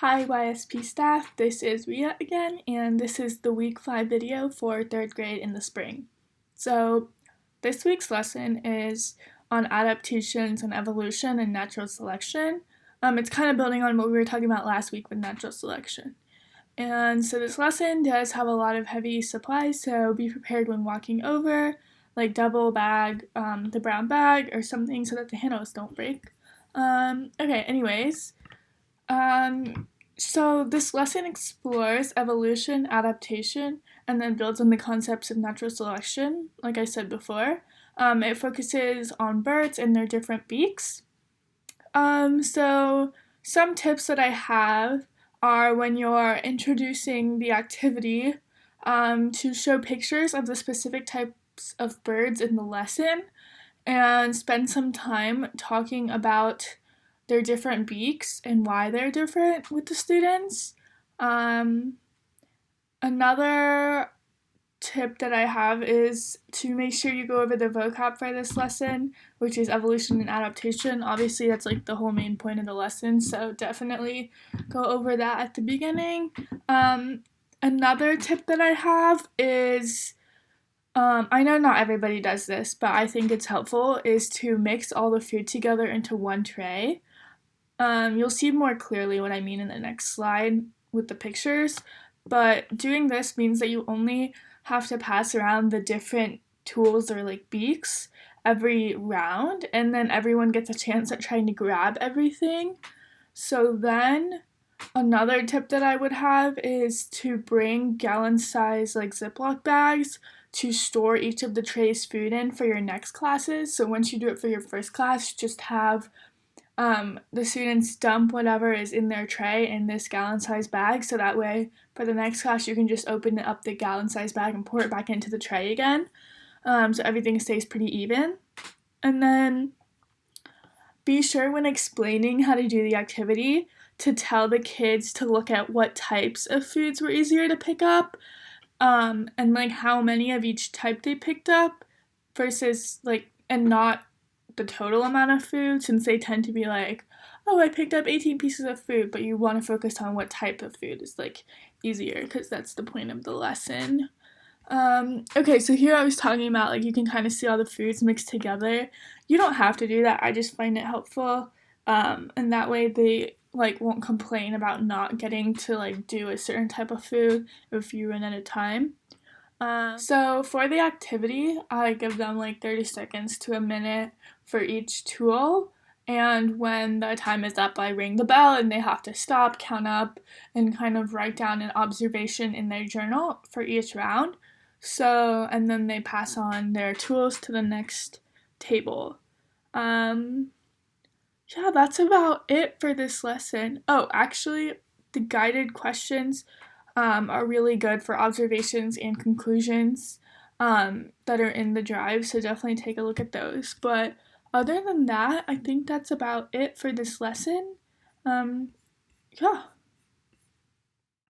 Hi YSP staff, this is Rhea again, and this is the week 5 video for 3rd grade in the spring. So this week's lesson is on adaptations and evolution and natural selection. It's kind of building on what we were talking about last week with natural selection. And so this lesson does have a lot of heavy supplies, so be prepared when walking over, like double bag the brown bag or something so that the handles don't break. So this lesson explores evolution, adaptation, and then builds on the concepts of natural selection, like I said before. It focuses on birds and their different beaks. So some tips that I have are when you're introducing the activity, to show pictures of the specific types of birds in the lesson and spend some time talking about their different beaks and why they're different with the students. Another tip that I have is to make sure you go over the vocab for this lesson, which is evolution and adaptation. Obviously, that's like the whole main point of the lesson, so definitely go over that at the beginning. Another tip that I have is, I know not everybody does this, but I think it's helpful, is to mix all the food together into one tray. You'll see more clearly what I mean in the next slide with the pictures, but doing this means that you only have to pass around the different tools or like beaks every round, and then everyone gets a chance at trying to grab everything. So then another tip that I would have is to bring gallon-size like Ziploc bags to store each of the tray's food in for your next classes. So once you do it for your first class, just have the students dump whatever is in their tray in this gallon-sized bag, so that way for the next class you can just open up the gallon-sized bag and pour it back into the tray again, so everything stays pretty even. And then be sure when explaining how to do the activity to tell the kids to look at what types of foods were easier to pick up, and like how many of each type they picked up versus and not the total amount of food, since they tend to be like, oh, I picked up 18 pieces of food, but you want to focus on what type of food is easier, because that's the point of the lesson. Okay, so here I was talking about you can kind of see all the foods mixed together. You don't have to do that, I just find it helpful, and that way they won't complain about not getting to do a certain type of food if you run out of time. So for the activity, I give them 30 seconds to a minute for each tool, and when the time is up, I ring the bell and they have to stop, count up, and kind of write down an observation in their journal for each round. So, and then they pass on their tools to the next table. Yeah, that's about it for this lesson. Oh, actually, the guided questions are really good for observations and conclusions that are in the drive, so definitely take a look at those. But other than that, I think that's about it for this lesson. Yeah.